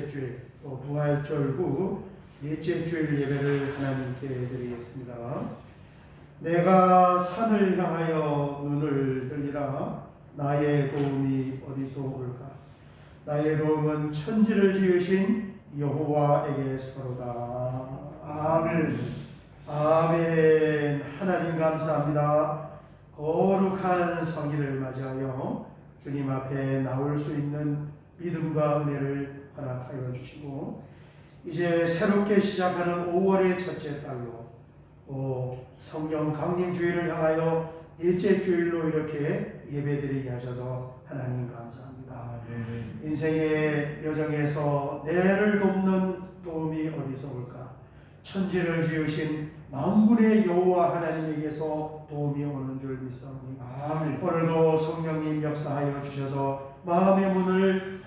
둘째 주일, 부활절 후 넷째 주일 예배를 하나님께 드리겠습니다. 내가 산을 향하여 눈을 들리라. 나의 도움이 어디서 올까? 나의 도움은 천지를 지으신 여호와에게서로다. 아멘. 아멘. 하나님 감사합니다. 거룩한 성일을 맞이하여 주님 앞에 나올 수 있는 믿음과 은혜를 허락하여 주시고, 이제 새롭게 시작하는 5월의 첫째 달로 성령 강림 주일을 향하여 넷째 주일로 이렇게 예배드리게 하셔서 하나님 감사합니다. 인생의 여정에서 내를 돕는 도움이 어디서 올까? 천지를 지으신 만군의 여호와 하나님에게서 도움이 오는 줄 믿사옵니다. 오늘도 성령님 역사하여 주셔서 마음의 문을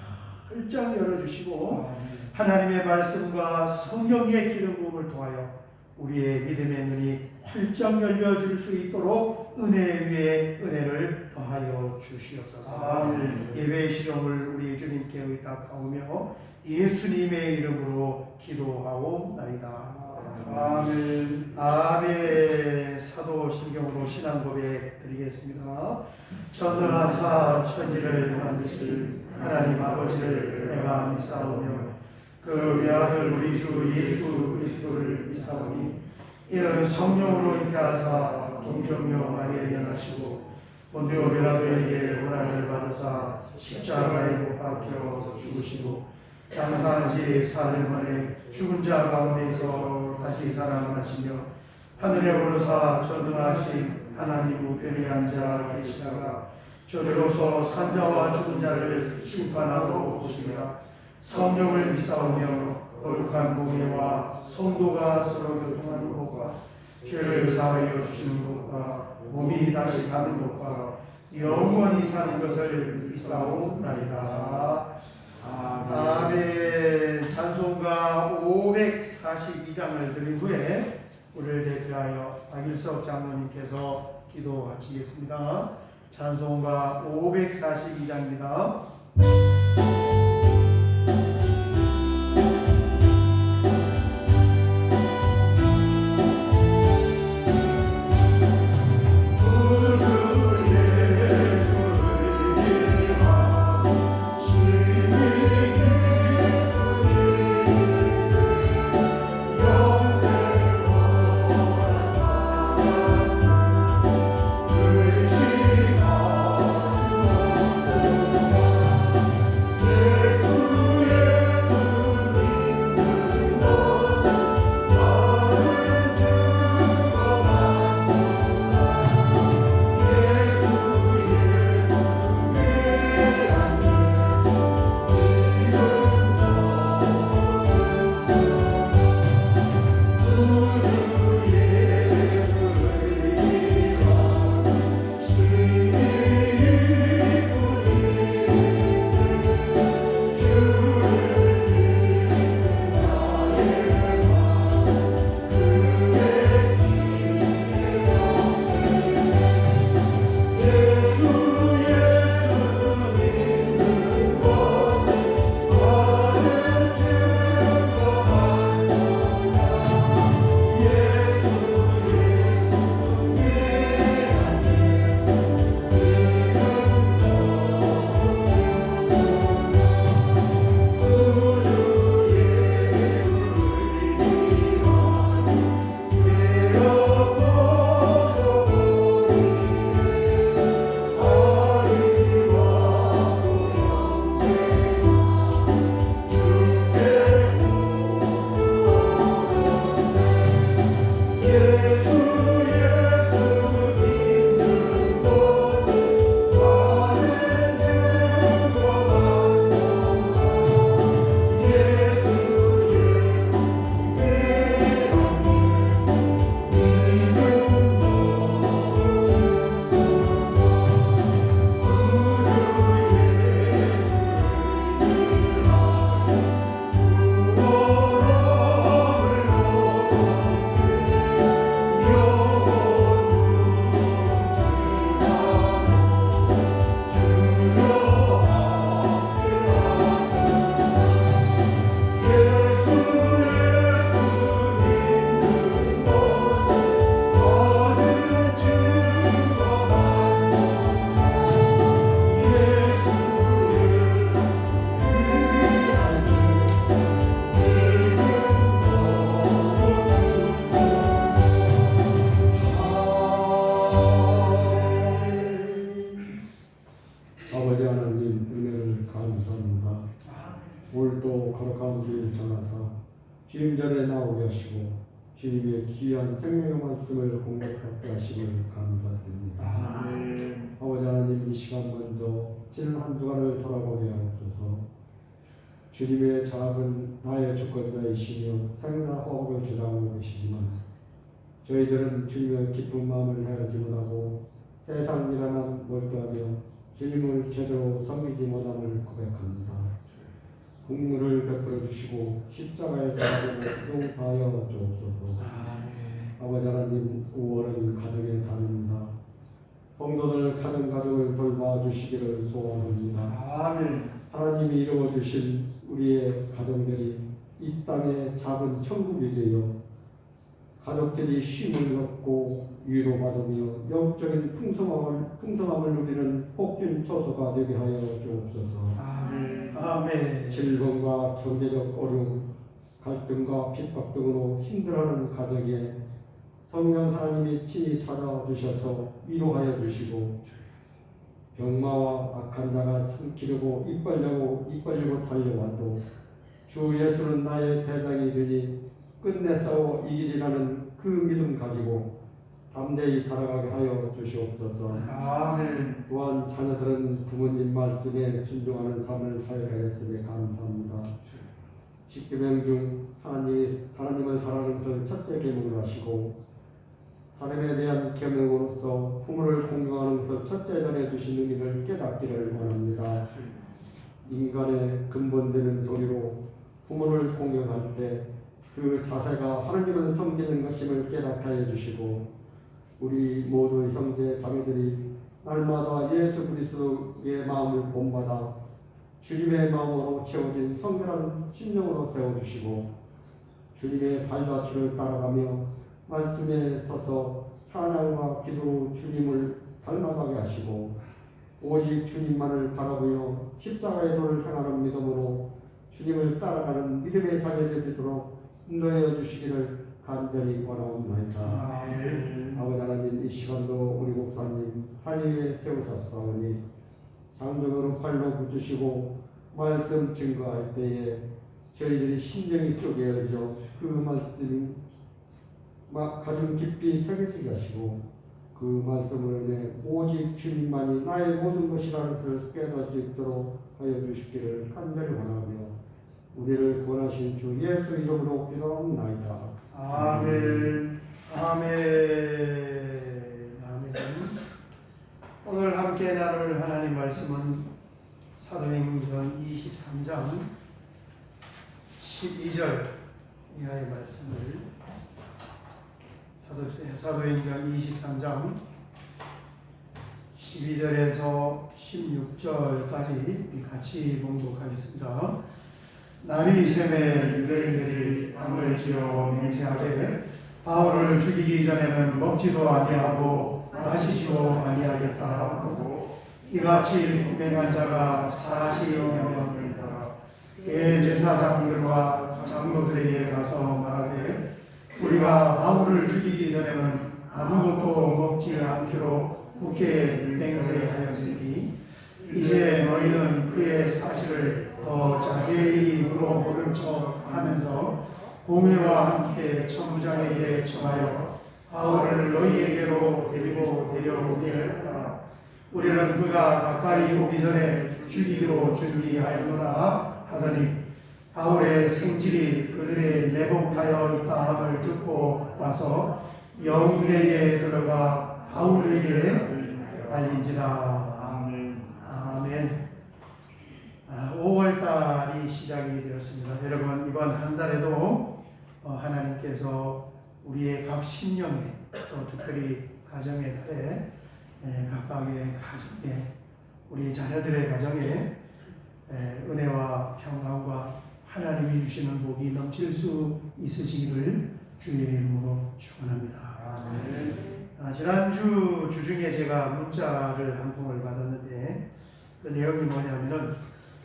활짝 열어주시고 하나님의 말씀과 성령의 기름 부음을 통하여 우리의 믿음의 눈이 활짝 열려질 수 있도록 은혜 위에 은혜를 더하여 주시옵소서. 예배의 시종을 우리 주님께 의탁하오며 예수님의 이름으로 기도하옵나이다. 아멘. 아멘. 사도신경으로 신앙 고백 드리겠습니다. 전능하사 천지를 만드실 하나님 아버지를 내가 믿사오며 그 외아들 우리 주 예수 그리스도를 믿사오니 이는 성령으로 잉태하사 동정녀 마리아에게 나시고 본디오 빌라도에게 고난을 받으사 십자가에 못 박혀 죽으시고 장사한 지 사흘 만에 죽은 자 가운데서 다시 살아나시며 하늘에 오르사 전능하신 하나님 우편에 앉아 계시다가 저리로서 산자와 죽은 자를 심판하러 오시리라. 성령을 믿사오며 거룩한 공예와 성도가 서로 교통하는 것과 죄를 사하여 주시는 것과 몸이 다시 사는 것과 영원히 사는 것을 믿사오나이다. 아멘. 찬송가 542장을 드린 후에 우리를 대표하여 박일석 장로님께서 기도하시겠습니다. 찬송가 542장입니다. 주님 전에 나오게 하시고 주님의 귀한 생명의 말씀을 공격하게 하심을 감사드립니다. 아멘. 아버지 하나님, 이 시간 먼저 지난 한 주간을 돌아보게 하옵소서. 주님의 작은 나의 주권자이시며 생사화복을 주장하고 계시지만 저희들은 주님의 기쁜 마음을 헤아리지 못하고 세상 일에만 몰두하며 주님을 제대로 섬기지 못함을 고백합니다. 국물을 베풀어 주시고 십자가의 사랑을 용서하여 주옵소서. 아버지 하나님, 5월은 가정의 달입니다. 성도들 가정을 돌봐주시기를 소원합니다. 아멘. 하나님이 이루어주신 우리의 가정들이 이 땅의 작은 천국이 되어 가족들이 쉼을 얻고 위로받으며 영적인 풍성함을 누리는 복된 처소가 되게 하여 주옵소서. 아멘. 질병과 경제적 어려움, 갈등과 핍박 등으로 힘들어하는 가정에 성령 하나님이 친히 찾아주셔서 위로하여 주시고 병마와 악한 자가 삼키려고 이끌려고 달려와도 주 예수는 나의 대장이 되니 끝내 싸워 이기리라는 그 믿음 가지고 담대히 살아가게 하여 주시옵소서. 아멘. 또한 자녀들은 부모님 말씀에 순종하는 삶을 살아가겠으니 감사합니다. 10계명 중 하나님을 사랑하는 것을 첫째 계명으로 하시고 사람에 대한 계명으로서 부모를 공경하는 것을 첫째 전해 주신 의미를 깨닫기를 원합니다. 인간의 근본되는 도리로 부모를 공경할 때 그 자세가 하나님을 섬기는 것임을 깨닫게 하여 주시고 우리 모두 형제 자매들이 날마다 예수 그리스도의 마음을 본받아 주님의 마음으로 채워진 성결한 심령으로 세워주시고 주님의 발자취를 따라가며 말씀에 서서 찬양과 기도로 주님을 닮아가게 하시고 오직 주님만을 바라보며 십자가의 도를 향하는 믿음으로 주님을 따라가는 믿음의 자녀들이 되도록 인도하여 주시기를 간절히 원하옵나이다. 아버지 하나님, 이 시간도 우리 목사님 한 위에 세우셨사오니 장정으로 팔로 붙으시고 말씀 증거할 때에 저희들이 심령이 쪼개어져 그 말씀이 가슴 깊이 새겨지게 하시고 그 말씀을 인해 오직 주님만이 나의 모든 것이라는 것을 깨달을 수 있도록 하여 주시기를 간절히 원하며 우리를 구원하신 주 예수 이름으로 기도하옵나이다. 아멘. 아멘. 아멘. 오늘 함께 나눌 하나님 말씀은 사도행전 23장 12절 이하의 말씀을 사도행전 23장 12절에서 16절까지 같이 봉독하겠습니다. 날이 새매 유대인들이 밤을 지어 맹세하되 바울을 죽이기 전에는 먹지도 아니하고 마시지도 아니하겠다 하고 이같이 분명한 자가 40여 명이다. 대제사장들과 장로들에게 가서 말하되 우리가 바울을 죽이기 전에는 아무것도 먹지 않기로 굳게 맹세하였으니 이제 너희는 그의 사실을 더 자세히 물어보는 척 하면서 공회와 함께 천부장에게 청하여 바울을 너희에게로 데리고 내려오게 하라. 우리는 그가 가까이 오기 전에 죽이기로 준비하였노라 하더니 바울의 생질이 그들의 매복하여 있다 함을 듣고 와서 영내에 들어가 바울에게 달린지라. 아멘. 5월달이 시작이 되었습니다. 여러분, 이번 한 달에도 하나님께서 우리의 각 심령에 또 특별히 가정의 달에 각각의 가정에 우리 자녀들의 가정에 은혜와 평강과 하나님이 주시는 복이 넘칠 수 있으시기를 주의 이름으로 축원합니다. 지난주 주중에 제가 문자를 한 통을 받았는데 그 내용이 뭐냐면은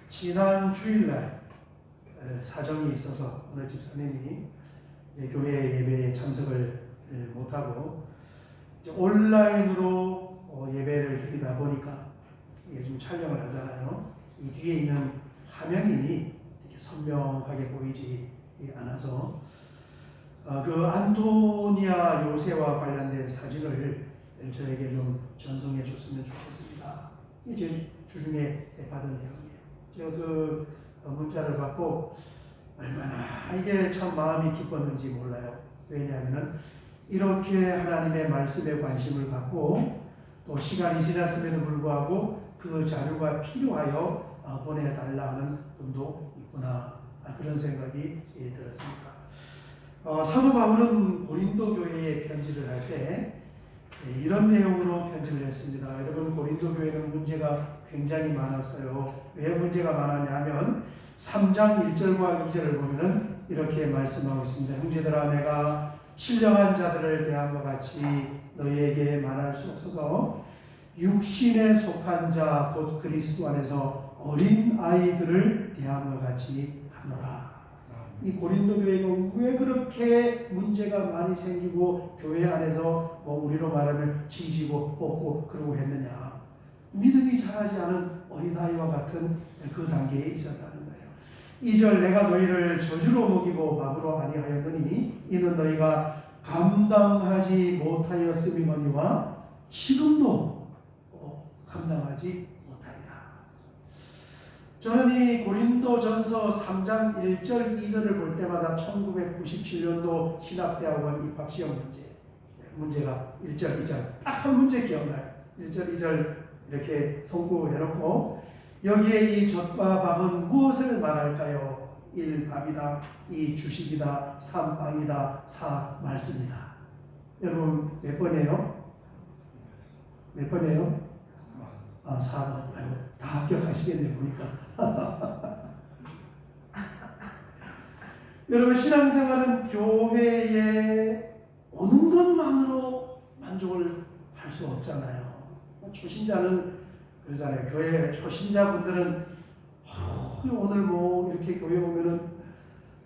지난 주일날 사정이 있어서 어느 집사님이 교회 예배에 참석을 못하고 이제 온라인으로 예배를 드리다 보니까 이게 좀 촬영을 하잖아요. 이 뒤에 있는 화면이 이렇게 선명하게 보이지 않아서 그 안토니아 요새와 관련된 사진을 저에게 좀 전송해 줬으면 좋겠습니다. 이게 주중에 받은 내용이에요. 제가 그 문자를 받고 얼마나 이게 참 마음이 기뻤는지 몰라요. 왜냐하면 이렇게 하나님의 말씀에 관심을 갖고 또 시간이 지났음에도 불구하고 그 자료가 필요하여 보내달라는 분도 있구나, 그런 생각이 들었습니다. 사도 바울은 고린도 교회에 편지를 할 때 이런 내용으로 편지를 했습니다. 여러분, 고린도 교회는 문제가 굉장히 많았어요. 왜 문제가 많았냐면 3장 1절과 2절을 보면은 이렇게 말씀하고 있습니다. 형제들아, 내가 신령한 자들을 대함과 같이 너희에게 말할 수 없어서 육신에 속한 자 곧 그리스도 안에서 어린 아이들을 대함과 같이 하노라. 이 고린도 교회가 왜 그렇게 문제가 많이 생기고 교회 안에서 우리로 말하면 지지고 뽑고 그러고 했느냐? 믿음이 자라지 않은 어린아이와 같은 그 단계에 있었다는 거예요. 2절, 내가 너희를 저주로 먹이고 밥으로 아니하였느니 이는 너희가 감당하지 못하였음이거니와 지금도 감당하지 못하리라. 저는 이 고린도전서 3장 1절 2절을 볼 때마다 1997년도 신학대학원 입학시험 문제가 1절 2절 딱 한 문제 기억나요. 1절 2절 이렇게 송구해놓고 여기에 이 젖과 밥은 무엇을 말할까요? 1. 밥이다, 2. 주식이다, 3. 빵이다, 4. 말씀이다. 여러분 몇 번이에요? 몇 번이에요? 4번. 아이고, 다 합격하시겠네 보니까. 여러분, 신앙생활은 교회에 오는 것만으로 만족을 할 수 없잖아요. 초신자는 그러잖아요. 교회 초신자분들은 오늘 이렇게 교회 오면은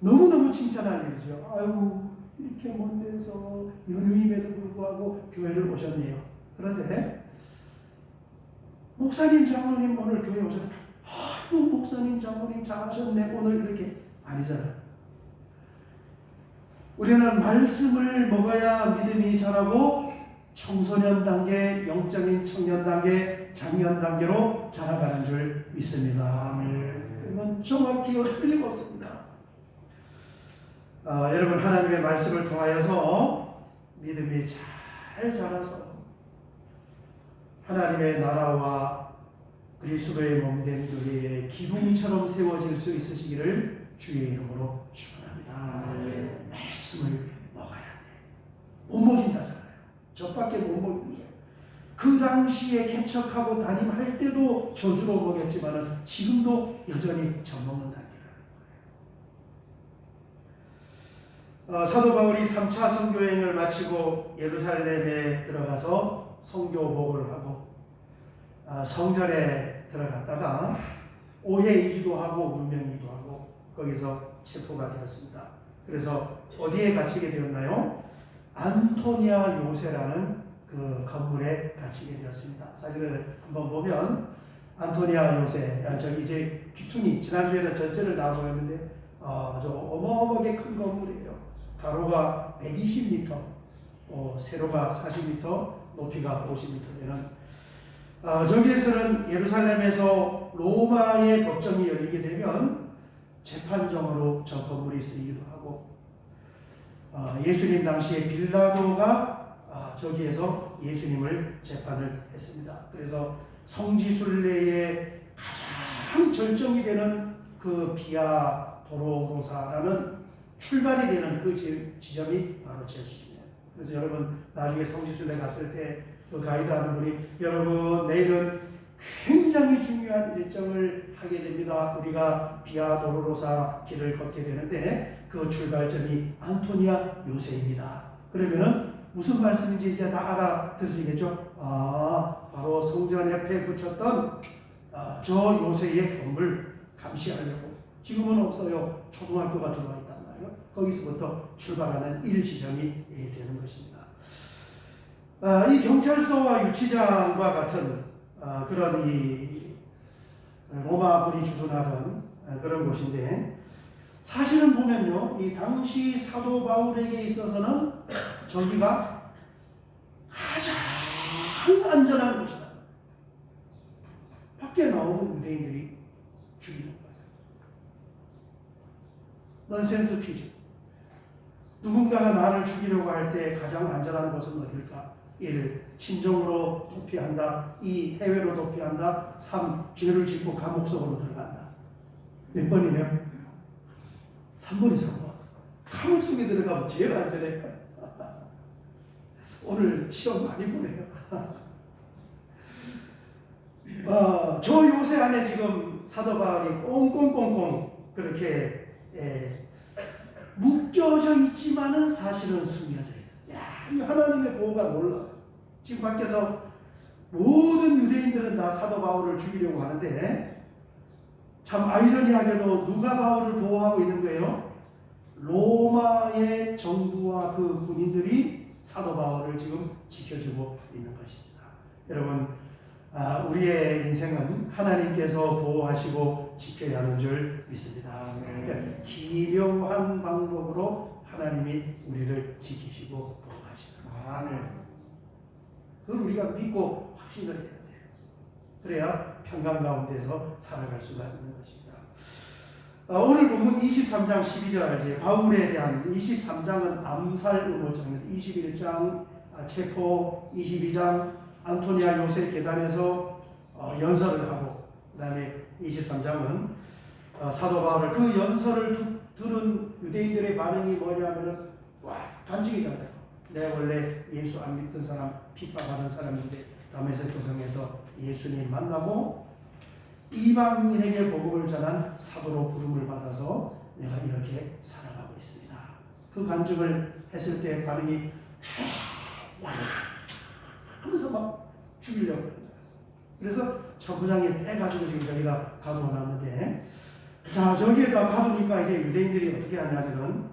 너무너무 칭찬할 일이죠. 아유, 이렇게 먼 데서 연휴임에도 불구하고 교회를 오셨네요. 그런데 목사님, 장로님 오늘 교회 오셨다. 아유, 목사님, 장로님 잘하셨네. 오늘 이렇게 아니잖아요. 우리는 말씀을 먹어야 믿음이 자라고 청소년 단계, 영적인 청년 단계, 장년 단계로 자라가는 줄 믿습니다. 이건 정확히 틀림없습니다. 여러분, 하나님의 말씀을 통하여서 믿음이 잘 자라서 하나님의 나라와 그리스도의 몸된 교회의 기둥처럼 세워질 수 있으시기를 주의 이름으로 축원합니다. 말씀을 먹어야 돼. 못 먹인다잖아요. 저밖에 못 먹는 거예요. 그 당시에 개척하고 담임할 때도 저주로 먹였지만 지금도 여전히 젖먹는다는 거예요. 사도 바울이 3차 선교여행을 마치고 예루살렘에 들어가서 선교복을 하고 성전에 들어갔다가 오해이기도 하고 문명이기도 하고 거기서 체포가 되었습니다. 그래서 어디에 갇히게 되었나요? 안토니아 요새라는 그 건물에 갇히게 되었습니다. 사진을 한번 보면 안토니아 요새, 저기 이제 귀퉁이, 지난주에는 전체를 다 보였는데 저 어마어마하게 큰 건물이에요. 가로가 120m, 세로가 40m, 높이가 50m 되는 저기에서는 예루살렘에서 로마의 법정이 열리게 되면 재판정으로 저 건물이 쓰이기도 하고 예수님 당시에 빌라도가 저기에서 예수님을 재판을 했습니다. 그래서 성지순례의 가장 절정이 되는 그 비아 도로로사라는 출발이 되는 그 지점이 바로 제주입니다. 그래서 여러분 나중에 성지순례 갔을 때 그 가이드 하는 분이 여러분 내일은 굉장히 중요한 일정을 하게 됩니다. 우리가 비아 도로로사 길을 걷게 되는데 그 출발점이 안토니아 요새입니다. 그러면은 무슨 말씀인지 이제 다 알아들으시겠죠? 바로 성전 옆에 붙였던 저 요새의 건물 감시하려고. 지금은 없어요. 초등학교가 들어와 있단 말이에요. 거기서부터 출발하는 1지점이 되는 것입니다. 이 경찰서와 유치장과 같은 그런 이 로마 분이 주둔하던 그런 곳인데 사실은 보면요, 이 당시 사도 바울에게 있어서는 저기가 가장 안전한 곳이다. 밖에 나오는 유대인들이 죽이는 거예요. 넌센스 퀴즈. 누군가가 나를 죽이려고 할 때 가장 안전한 곳은 어딜까? 1. 친정으로 도피한다. 2. 해외로 도피한다. 3. 죄를 짓고 감옥 속으로 들어간다. 몇 번이에요? 3번이 3번. 감옥 속에 들어가면 제일 안전해. 오늘 시험 많이 보네요. 저 요새 안에 지금 사도 바울이 꽁꽁꽁꽁 그렇게 묶여져 있지만은 사실은 숨겨져 있어요. 야, 이 하나님의 보호가 놀라워요. 지금 밖에서 모든 유대인들은 다 사도 바울을 죽이려고 하는데 참 아이러니하게도 누가 바울을 보호하고 있는 거예요? 로마의 정부와 그 군인들이 사도 바울을 지금 지켜주고 있는 것입니다. 여러분, 우리의 인생은 하나님께서 보호하시고 지켜야 하는 줄 믿습니다. 그러니까 기묘한 방법으로 하나님이 우리를 지키시고 보호하시는 거예요. 그걸 우리가 믿고 확신을 해야 돼요. 그래야 평강 가운데서 살아갈 수가 있는 것입니다. 오늘 본문 23장 12절 바울에 대한 23장은 암살 의모장입니다. 21장 체포, 22장 안토니아 요새 계단에서 연설을 하고 그 다음에 23장은 사도 바울을 그 연설을 들은 유대인들의 반응이 뭐냐면은 와 간증이잖아요. 내가 원래 예수 안 믿던 사람 핍박하는 사람인데 다메섹 도성에서 예수님 만나고 이방인에게 복음을 전한 사도로 부름을 받아서 내가 이렇게 살아가고 있습니다. 그 간증을 했을 때 반응이 와 하면서 막 죽이려고 그런 거예요. 그래서 천부장이 빼가지고 지금 저기다 가둬놨는데 자 저기에다 가두니까 이제 유대인들이 어떻게 하냐면은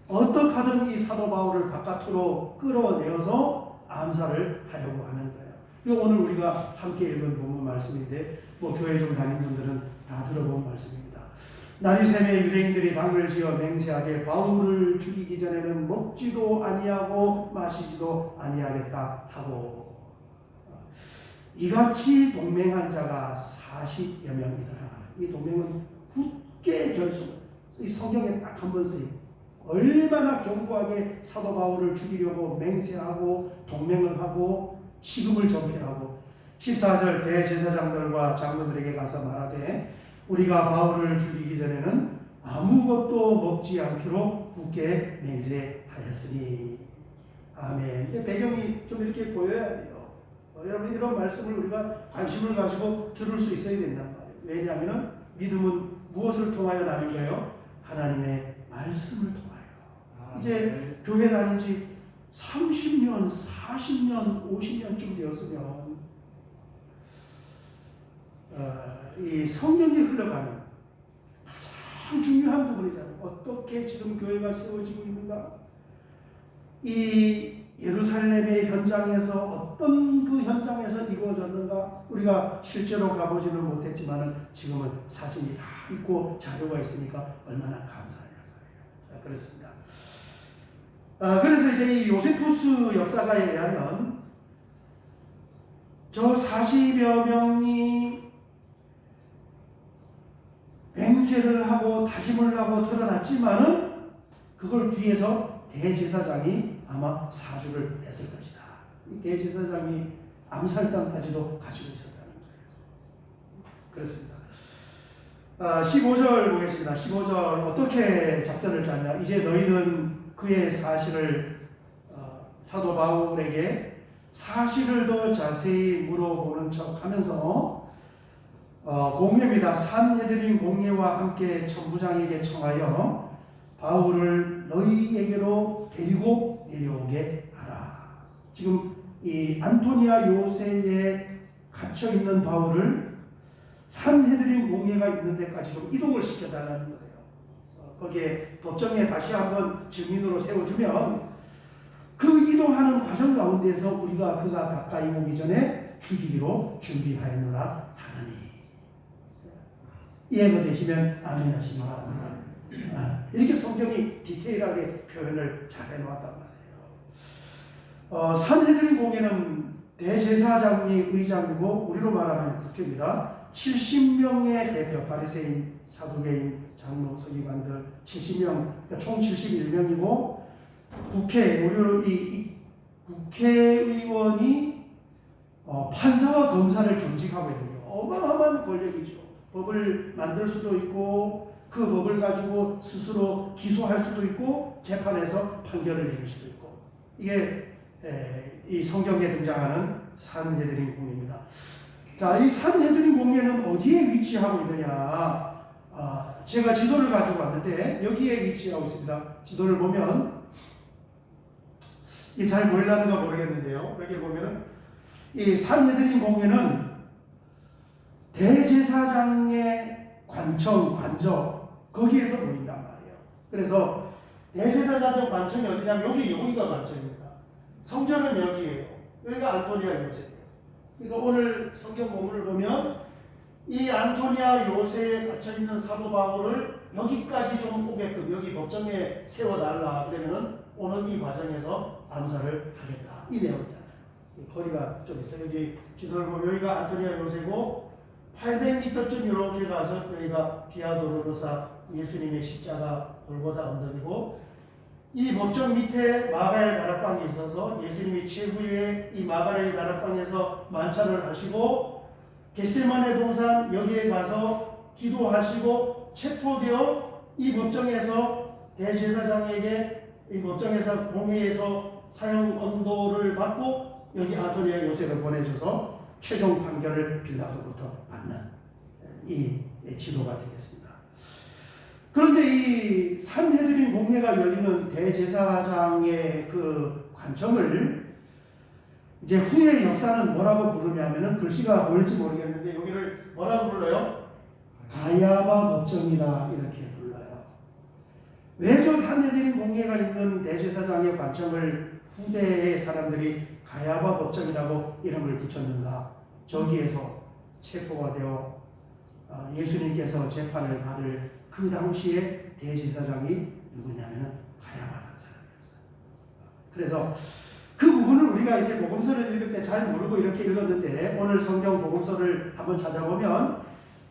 어떻게 하든 이 사도 바울을 바깥으로 끌어내어서 암살을 하려고 하는 거예요. 이거 오늘 우리가 함께 읽은 본문 말씀인데 뭐 교회 좀 다닌 분들은 다 들어본 말씀입니다. 나리샘의 유대인들이 당을 지어 맹세하게 바울을 죽이기 전에는 먹지도 아니하고 마시지도 아니하겠다 하고 이같이 동맹한 자가 40여 명이더라. 이 동맹은 굳게 결속. 이 성경에 딱 한 번 쓰임. 얼마나 견고하게 사도 바울을 죽이려고 맹세하고 동맹을 하고 시금을 전폐하고 14절 대제사장들과 장로들에게 가서 말하되 우리가 바울을 죽이기 전에는 아무것도 먹지 않기로 굳게 맹세하였으니 아멘. 이제 배경이 좀 이렇게 보여야 돼요. 여러분 이런 말씀을 우리가 관심을 가지고 들을 수 있어야 된단 말이에요. 왜냐하면 믿음은 무엇을 통하여 나는 거예요? 하나님의 말씀을 통하여. 이제 교회 다닌 지 30년, 40년, 50년쯤 되었으면 이 성경이 흘러가는 가장 중요한 부분이잖아요. 어떻게 지금 교회가 세워지고 있는가? 이 예루살렘의 현장에서 어떤 그 현장에서 이루어졌는가? 우리가 실제로 가보지는 못했지만 지금은 사진이 다 있고 자료가 있으니까 얼마나 감사해요. 그렇습니다. 그래서 이제 이 요세푸스 역사가에 의하면 저 40여 명이 맹세를 하고 다짐을 하고 드러났지만은 그걸 뒤에서 대제사장이 아마 사주를 했을 것이다. 이 대제사장이 암살단까지도 가지고 있었다는 거예요. 그렇습니다. 15절 보겠습니다. 15절 어떻게 작전을 짰냐. 이제 너희는 그의 사실을 사도 바울에게 사실을 더 자세히 물어보는 척 하면서 공회입니다. 산헤드린 공회와 함께 천부장에게 청하여 바울을 너희에게로 데리고 내려오게 하라. 지금 이 안토니아 요새에 갇혀 있는 바울을 산헤드린 공회가 있는 데까지 좀 이동을 시켜달라는 거예요. 거기에 법정에 다시 한번 증인으로 세워주면 그 이동하는 과정 가운데서 우리가 그가 가까이 오기 전에 죽이기로 준비하였노라 하느니. 이해가 되시면 아멘 하시기 바랍니다. 이렇게 성경이 디테일하게 표현을 잘 해놓았단 말이에요. 산헤드린 공회는 대제사장이 의장이고 우리로 말하면 국회입니다. 70명의 대표 바리새인, 사두개인, 장로, 서기관들 70명, 그러니까 총 71명이고 우리로 이 국회의원이 판사와 검사를 겸직하고 있는 거예요. 어마어마한 권력이죠. 법을 만들 수도 있고 그 법을 가지고 스스로 기소할 수도 있고 재판에서 판결을 내릴 수도 있고 이게 이 성경에 등장하는 산헤드린 공회입니다. 자, 이 산헤드린 공회는 어디에 위치하고 있느냐? 제가 지도를 가지고 왔는데 여기에 위치하고 있습니다. 지도를 보면 이게 잘 보이려는가 모르겠는데요. 여기 보면은 이 산헤드린 공회는 대제사장의 관적 거기에서 보인단 말이에요. 그래서 대제사장 관청이 어디냐면 여기가 관청입니다. 성전은 여기예요. 여기가 안토니아 요새예요. 그러니까 오늘 성경 본문을 보면 이 안토니아 요새에 갇혀있는 사도 바울을 여기까지 좀 오게끔 여기 법정에 세워달라 그러면은 오는 이 과정에서 암살을 하겠다. 이 내용이잖아요. 거리가 좀 있어요. 여기 지도를 보면 여기가 안토니아 요새고 800m쯤 이렇게 가서 여기가 비아도로로사 예수님의 십자가 골고다 언덕이고 이 법정 밑에 마가의 다락방이 있어서 예수님이 최후에 이 마가의 다락방에서 만찬을 하시고 겟세마네 동산 여기에 가서 기도하시고 체포되어 이 법정에서 대제사장에게 이 법정에서 공회에서 사형 언도를 받고 여기 안토니아 요셉을 보내줘서 최종 판결을 빌라도부터 받는 이 지도가 되겠습니다. 그런데 이 산헤드린 공회가 열리는 대제사장의 그 관청을 이제 후의 역사는 뭐라고 부르냐면은 글씨가 보일지 모르겠는데 여기를 뭐라고 불러요? 가야바 법정이다 이렇게 불러요. 왜 저 산헤드린 공회가 있는 대제사장의 관청을 후대의 사람들이 가야바 법정이라고 이름을 붙였는가? 저기에서 체포가 되어 예수님께서 재판을 받을 그 당시에 대제사장이 누구냐면은 가야바라는 사람이었어요. 그래서 그 부분을 우리가 이제 복음서를 읽을 때 잘 모르고 이렇게 읽었는데 오늘 성경 복음서를 한번 찾아보면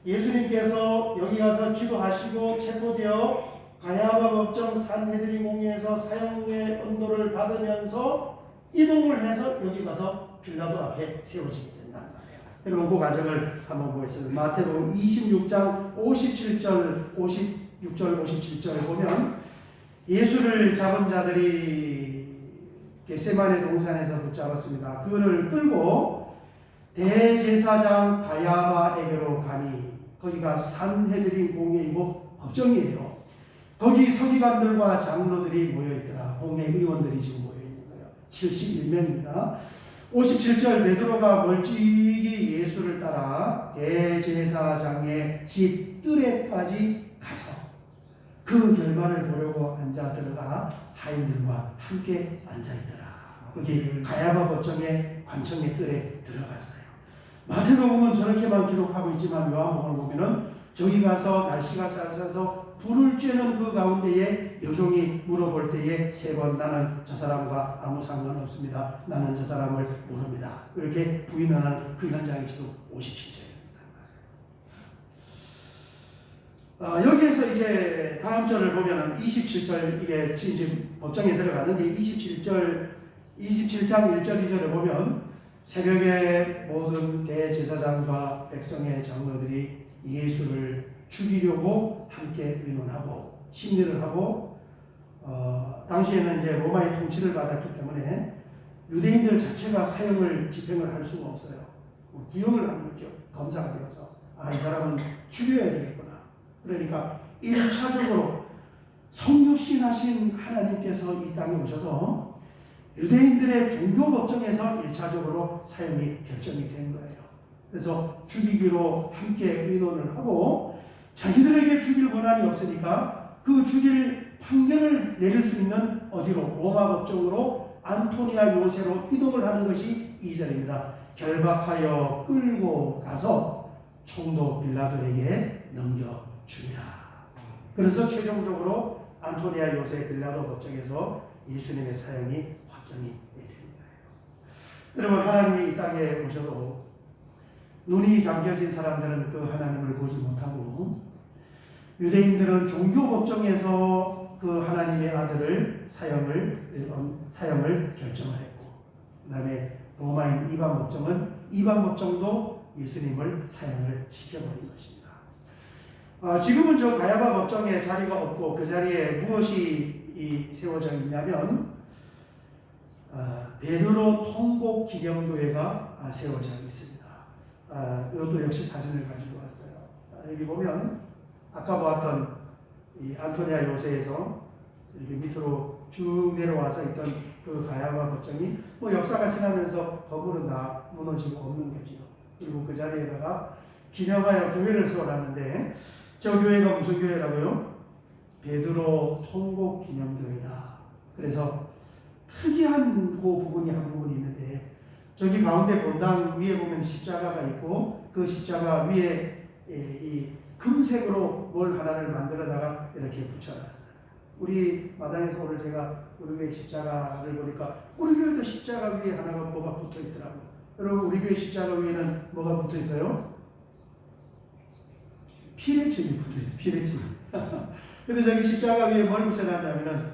예수님께서 여기 가서 기도하시고 체포되어 가야바 법정 산헤드린 공회에서 사형의 언도를 받으면서 이동을 해서 여기 가서 빌라도 앞에 세워지게 된단 말이에요. 여러분 그 과정을 한번 보겠습니다. 마태복음 26장 57절 57절 보면 예수를 잡은 자들이 겟세마네 동산에서 붙잡았습니다. 그를 끌고 대제사장 가야바에게로 가니 거기가 산헤드린 공회이고 법정이에요. 거기 서기관들과 장로들이 모여있더라. 공회 의원들이 지금 모여있는 거예요. 71명입니다. 57절 베드로가 멀찍이 예수를 따라 대제사장의 집 뜰에까지 가서 그 결말을 보려고 앉아 들어가 하인들과 함께 앉아있더라. 여기 가야바 법정의 관청의 뜰에 들어갔어요. 마태복음은 저렇게만 기록하고 있지만 요한복음을 보면은 저기 가서 날씨가 쌀쌀해서 불을 쬐는 그 가운데에 여종이 물어볼 때에 세 번 나는 저 사람과 아무 상관없습니다. 나는 저 사람을 모릅니다. 이렇게 부인하는 그 현장이 지금 57절입니다. 여기에서 이제 다음 절을 보면은 27절 이게 지금 법정에 들어가는데 27장 1절 2절을 보면 새벽에 모든 대제사장과 백성의 장로들이 예수를 죽이려고 함께 의논하고 심리를 하고 당시에는 이제 로마의 통치를 받았기 때문에 유대인들 자체가 사형을 집행을 할 수가 없어요. 구형을 하는 거죠. 검사가 되어서 이 사람은 죽여야 되겠구나. 그러니까 1차적으로 성육신하신 하나님께서 이 땅에 오셔서 유대인들의 종교 법정에서 1차적으로 사형이 결정이 된 거예요. 그래서 죽이기로 함께 의논을 하고 자기들에게 죽일 권한이 없으니까 그 죽일 판결을 내릴 수 있는 어디로? 로마 법정으로 안토니아 요새로 이동을 하는 것이 2절입니다. 결박하여 끌고 가서 총독 빌라도에게 넘겨주리라. 그래서 최종적으로 안토니아 요새 빌라도 법정에서 예수님의 사형이 확정이 된 거예요. 여러분, 하나님이 이 땅에 오셔도 눈이 잠겨진 사람들은 그 하나님을 보지 못하고, 유대인들은 종교 법정에서 그 하나님의 아들을 사형을 결정을 했고, 그 다음에 로마인 이방 법정도 예수님을 사형을 시켜버린 것입니다. 지금은 저 가야바 법정에 자리가 없고 그 자리에 무엇이 세워져 있냐면 베드로 통곡 기념교회가 세워져 있습니다. 이것도 역시 사진을 가지고 왔어요. 여기 보면 아까 보았던 이 안토니아 요새에서 이렇게 밑으로 쭉 내려와서 있던 그 가야바 법정이 뭐 역사가 지나면서 거부는 다 무너지고 없는 거지요. 그리고 그 자리에다가 기념하여 교회를 세워놨는데, 저 교회가 무슨 교회라고요? 베드로 통곡 기념교회다. 그래서 특이한 그 부분이 한 부분이 있는데, 저기 가운데 본당 위에 보면 십자가가 있고, 그 십자가 위에 이 금색으로 뭘 하나를 만들어다가 이렇게 붙여놨어요. 우리 마당에서 오늘 제가 우리 교회 십자가를 보니까 우리 교회도 십자가 위에 하나가 뭐가 붙어 있더라고요. 여러분, 우리 교회 십자가 위에는 뭐가 붙어 있어요? 피레침이 붙어 있어요. 피레침. 근데 저기 십자가 위에 뭘 붙여놨냐면은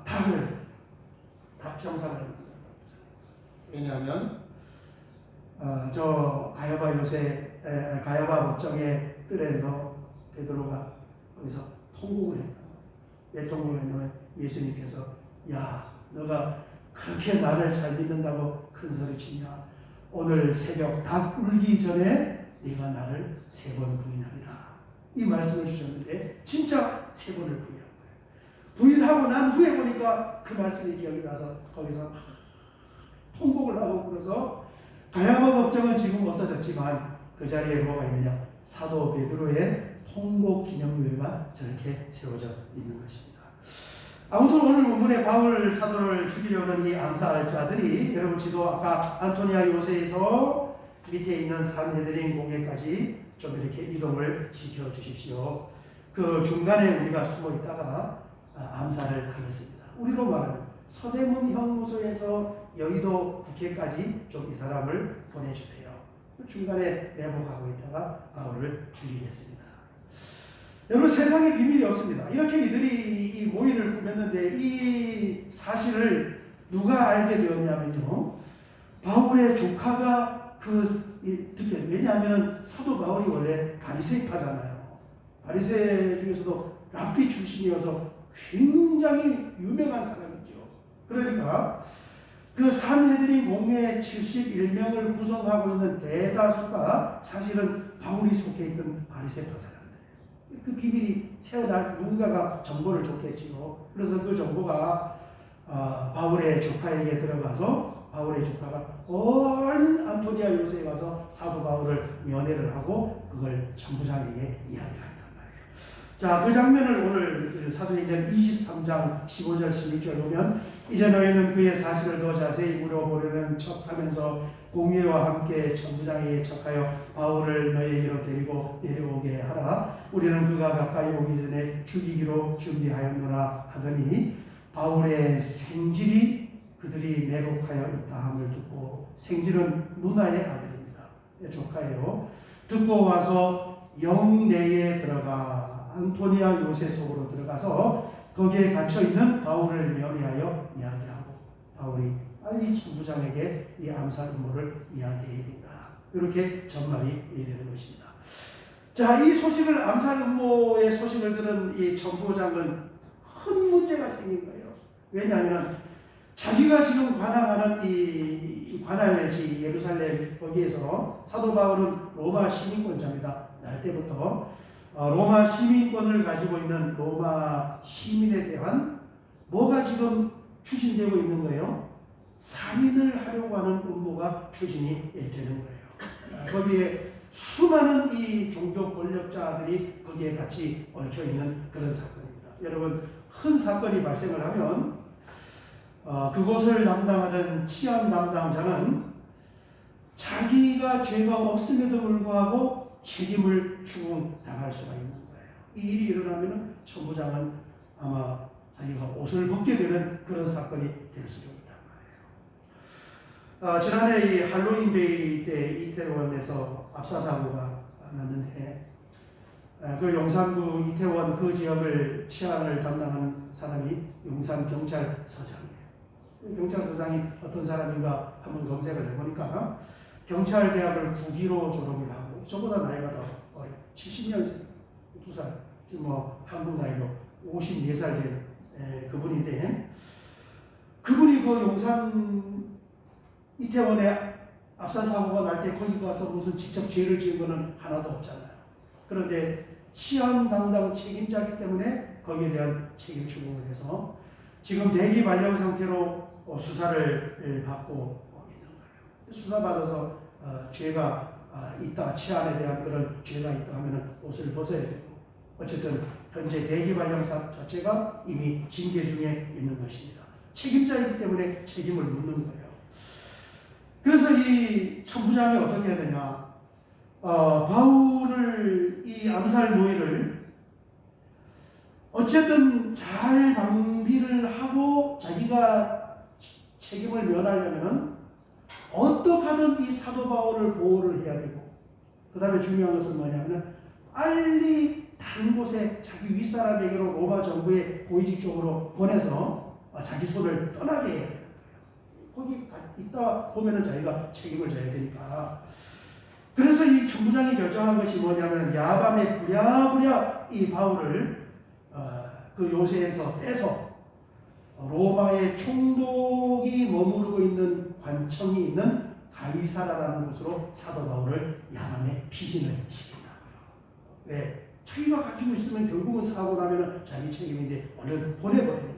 닭형상을 붙여놨어요. 왜냐하면 저 가야바 법정의 뜰에서 베드로가 거기서 통곡을 했다. 왜 통곡을 했냐면 예수님께서 야, 너가 그렇게 나를 잘 믿는다고 큰 소리 치냐? 오늘 새벽 닭 울기 전에 네가 나를 3번 부인하리라. 이 말씀을 주셨는데 진짜 3번을 부인한 거예요. 부인하고 난 후에 보니까 그 말씀이 기억이 나서 거기서 통곡을 하고, 그래서 가야바 법정은 지금 없어졌지만 그 자리에 뭐가 있느냐? 사도 베드로의 통곡 기념교회가 저렇게 세워져 있는 것입니다. 아무튼 오늘 본문에 바울 사도를 죽이려는 이 암살자들이, 여러분 지도 아까 안토니아 요새에서 밑에 있는 산헤드린 공회까지 좀 이렇게 이동을 시켜 주십시오. 그 중간에 우리가 숨어 있다가 암살을 하겠습니다. 우리로 말하면 서대문 형무소에서 여의도 국회까지 좀 이 사람을 보내주세요. 중간에 매복하고 있다가 바울을 죽이겠습니다. 여러분, 세상에 비밀이 없습니다. 이렇게 이들이 이 모의를 꾸몄는데 이 사실을 누가 알게 되었냐면요, 바울의 조카가 듣게. 왜냐하면 사도 바울이 원래 바리새파잖아요. 바리새 중에서도 랍비 출신이어서 굉장히 유명한 사람이죠. 그러니까 그 산헤드린 공회 71명을 구성하고 있는 대다수가 사실은 바울이 속해 있던 바리새파 사람들. 그 비밀이 누군가가 정보를 줬겠지요. 그래서 그 정보가 바울의 조카에게 들어가서 바울의 조카가 온 안토니아 요새에 가서 사도 바울을 면회를 하고 그걸 천부장에게 이야기를 한단 말이에요. 자, 그 장면을 오늘 사도행전 23장 15절 16절 보면, 이제 너희는 그의 사실을 더 자세히 물어보려는 척하면서 공회와 함께 천부장에게 척하여 바울을 너희에게로 데리고 내려오게 하라. 우리는 그가 가까이 오기 전에 죽이기로 준비하였노라 하더니, 바울의 생질이 그들이 매복하여 있다함을 듣고, 생질은 누나의 아들입니다. 조카예요. 듣고 와서 영내에 들어가 안토니아 요새 속으로 들어가서 거기에 갇혀있는 바울을 면회하여 이야기하고, 바울이 빨리 천부장에게 이 암살 음모를 이야기해야 된다. 이렇게 전말이 되는 것입니다. 자, 이 소식을, 암살 음모의 소식을 들은 이 천부장은 큰 문제가 생긴 거예요. 왜냐하면 자기가 지금 관할하는 이 관할지 예루살렘 거기에서 사도 바울은 로마 시민권자입니다. 날 때부터 로마 시민권을 가지고 있는 로마 시민에 대한 뭐가 지금 추진되고 있는 거예요? 살인을 하려고 하는 음모가 추진이 되는 거예요. 거기에 수많은 이 종교 권력자들이 거기에 같이 얽혀 있는 그런 사건입니다. 여러분, 큰 사건이 발생을 하면 그곳을 담당하던 치안 담당자는 자기가 죄가 없음에도 불구하고 책임을 추궁당할 수가 있는 거예요. 이 일이 일어나면 천부장은 아마 자기가 옷을 벗게 되는 그런 사건이 될 수도 있단 말이에요. 지난해 이 할로윈데이 때 이태원에서 압사 사고가 났는데 그 용산구 이태원 그 지역을 치안을 담당하는 사람이 용산경찰서장이에요. 경찰서장이 어떤 사람인가 한번 검색을 해보니까 경찰대학을 9기로 졸업을 하고 저보다 나이가 더 어려요. 70년생, 2살, 지금 뭐 한국 나이로 54살 된 그분인데 그분이 그 용산 이태원에 압사 사고가 날 때 거기 가서 무슨 직접 죄를 지은 거는 하나도 없잖아요. 그런데 치안 담당 책임자이기 때문에 거기에 대한 책임 추궁을 해서 지금 대기 발령 상태로 수사를 받고 있는 거예요. 수사받아서 죄가 있다, 치안에 대한 그런 죄가 있다 하면 옷을 벗어야 되고 어쨌든 현재 대기 발령 자체가 이미 징계 중에 있는 것입니다. 책임자이기 때문에 책임을 묻는 거예요. 그래서 이 천부장이 어떻게 해야 되냐? 바울을 이 암살 모의를 어쨌든 잘 방비를 하고 자기가 책임을 면하려면은 어떻게든 이 사도 바울을 보호를 해야 되고 그 다음에 중요한 것은 뭐냐면 빨리 다른 곳에 자기 윗사람에게로 로마 정부의 고위직적으로 보내서 자기 손을 떠나게 해야 돼요. 거기 있다 보면은 자기가 책임을 져야 되니까. 그래서 이 천부장이 결정한 것이 뭐냐면 야밤에 부랴부랴 이 바울을 그 요새에서 떼서 로마의 총독이 머무르고 있는 관청이 있는 가이사라라는 곳으로 사도 바울을 야밤에 피신을 시킨다고요. 왜? 자기가 가지고 있으면 결국은 사고 나면 자기 책임인데 얼른 보내버리는 거예요.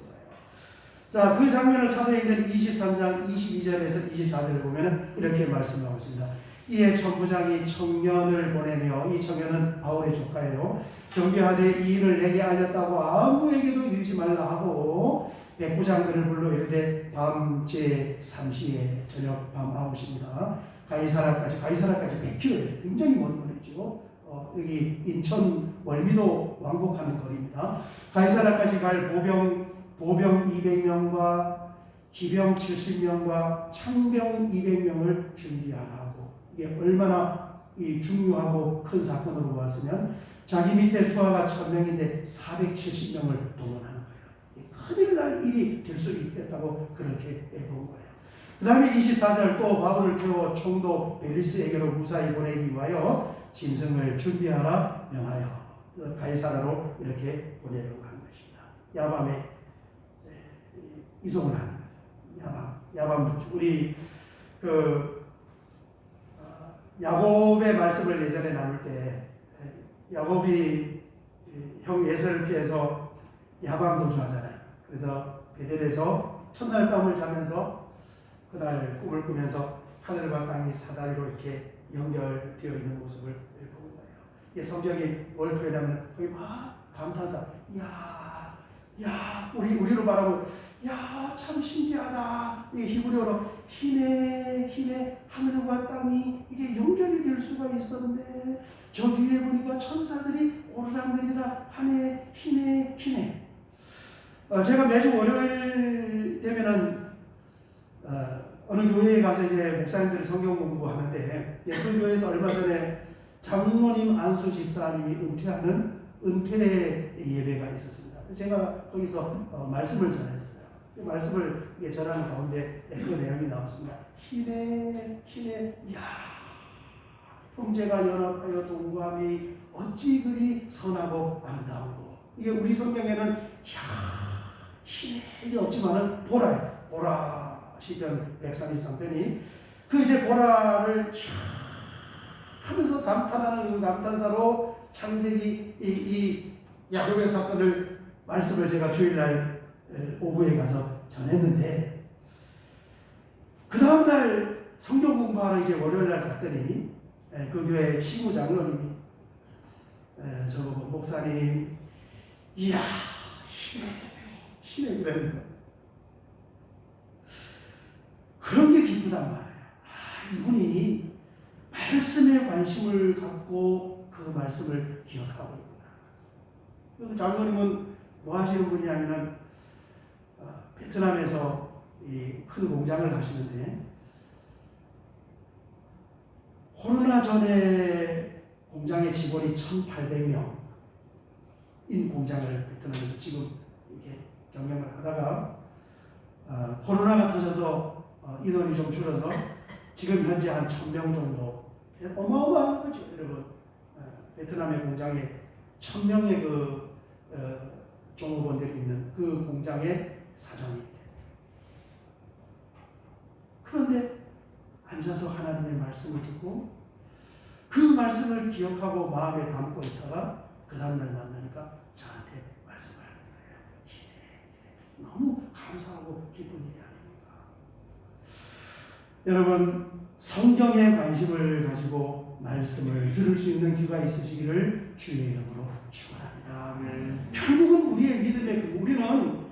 자, 그 장면을 사도행전 23장 22절에서 24절을 보면 이렇게 말씀하고 있습니다. 이에 천부장이 청년을 보내며 이 청년은 바울의 조카예요. 경계하되 이 일을 내게 알렸다고 아무에게도 이르지 말라 하고 백부장들을 불러 이르되 밤 제 3시에 저녁 밤 9시입니다. 가이사라까지 100km예요. 굉장히 먼 거리죠. 여기 인천 월미도 왕복하는 거리입니다. 가이사라까지 갈 보병 200명과 기병 70명과 창병 200명을 준비하라고. 이게 얼마나 중요하고 큰 사건으로 보았으면 자기 밑에 수하가 1000명인데 470명을 동원하는 거예요. 큰일 날 일이 될 수 있겠다고 그렇게 본 거예요. 그 다음에 24절 또 바울을 태워 총독 벨리스에게로 무사히 보내기 위하여 짐승을 준비하라 명하여 가이사라로 이렇게 보내려고 하는 것입니다. 야밤에 이송을 하는 거죠. 야밤 도주. 우리 야곱의 말씀을 예전에 나눌 때 야곱이 형 예서를 피해서 야밤 도주하잖아요. 그래서 베델에서 첫날 밤을 자면서 그날 꿈을 꾸면서 하늘과 땅이 사다리로 이렇게 연결되어 있는 모습을 보는 거예요. 이게 성경이 뭘 표현하면 거기 막 감탄사. 야, 우리로 말하면 야, 참 신기하다. 이게 히브리어로 희네 하늘과 땅이 이게 연결이 될 수가 있었는데 저 위에 보니까 천사들이 오르락내리락 하네 희네. 제가 매주 월요일 되면은 어느 교회에 가서 이제 목사님들이 성경 공부하는데 그 교회에서 얼마 전에 장로님 안수 집사님이 은퇴하는 은퇴 예배가 있었습니다. 제가 거기서 말씀을 전했어요. 그 말씀을 전하는 가운데 그 내용이 나왔습니다. 희네, 야, 형제가 연합하여 동감이 어찌 그리 선하고 아름다우고. 이게 우리 성경에는 희네 없지만은 보라 시편 133편이 그 이제 보라를 하면서 감탄하는 그 감탄사로 창세기 이 야곱의 사건을 말씀을 제가 주일날 오후에 가서 전했는데 그 다음날 성경 공부하러 이제 월요일날 갔더니 그 교회 시무 장로님이 저보고 목사님 이야 희네 그러는 거예요. 그런 게 기쁘단 말이에요. 이분이 말씀에 관심을 갖고 그 말씀을 기억하고 있구나. 그 장로님은 뭐 하시는 분이냐면은 베트남에서 이 큰 공장을 하시는데 코로나 전에 공장의 직원이 1,800명인 공장을 베트남에서 지금 이렇게 경영을 하다가 코로나가 터져서 인원이 좀 줄어서 지금 현재 한 1,000명 정도, 어마어마한 거죠, 여러분. 베트남의 공장에 1,000명의 종업원들이 있는 그 공장의 사장입니다. 그런데 앉아서 하나님의 말씀을 듣고 그 말씀을 기억하고 마음에 담고 있다가 그 다음날 만나니까 저한테 말씀하는 거예요. 너무 감사하고 기쁜 일이 아닙니까? 여러분, 성경에 관심을 가지고 말씀을 들을 수 있는 귀가 있으시기를 주의 이름으로 축원합니다. 결국은 우리의 믿음의 우리는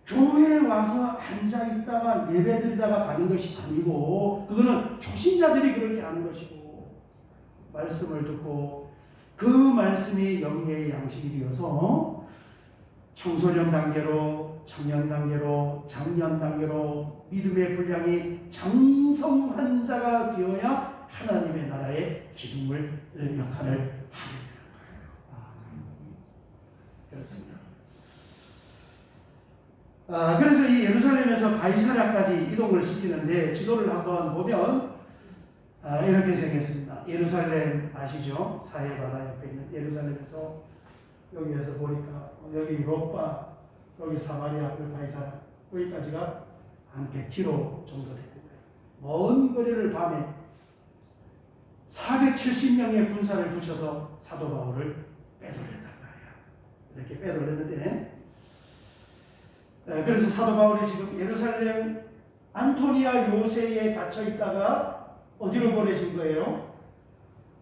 교회에 와서 앉아 있다가 예배 드리다가 가는 것이 아니고, 그거는 초신자들이 그렇게 하는 것이고, 말씀을 듣고 그 말씀이 영계의 양식이 되어서 청소년 단계로, 청년 단계로, 장년 단계로 믿음의 분량이 장성한 자가 되어야 하나님의 나라의 기둥을 역할을 하게 되는 거예요. 그렇습니다. 그래서 이 예루살렘에서 가이사랴까지 이동을 시키는데 지도를 한번 보면 이렇게 생겼습니다. 예루살렘 아시죠? 사해바다 옆에 있는 예루살렘에서 여기에서 보니까 여기 요빠, 여기 사마리아, 여기 가이사랴, 여기까지가 한 100km 정도 되는 거예요. 먼 거리를 밤에 470명의 군사를 붙여서 사도 바울을 빼돌렸단 말이야. 이렇게 빼돌렸는데, 그래서 사도 바울이 지금 예루살렘 안토니아 요새에 갇혀 있다가 어디로 보내진 거예요?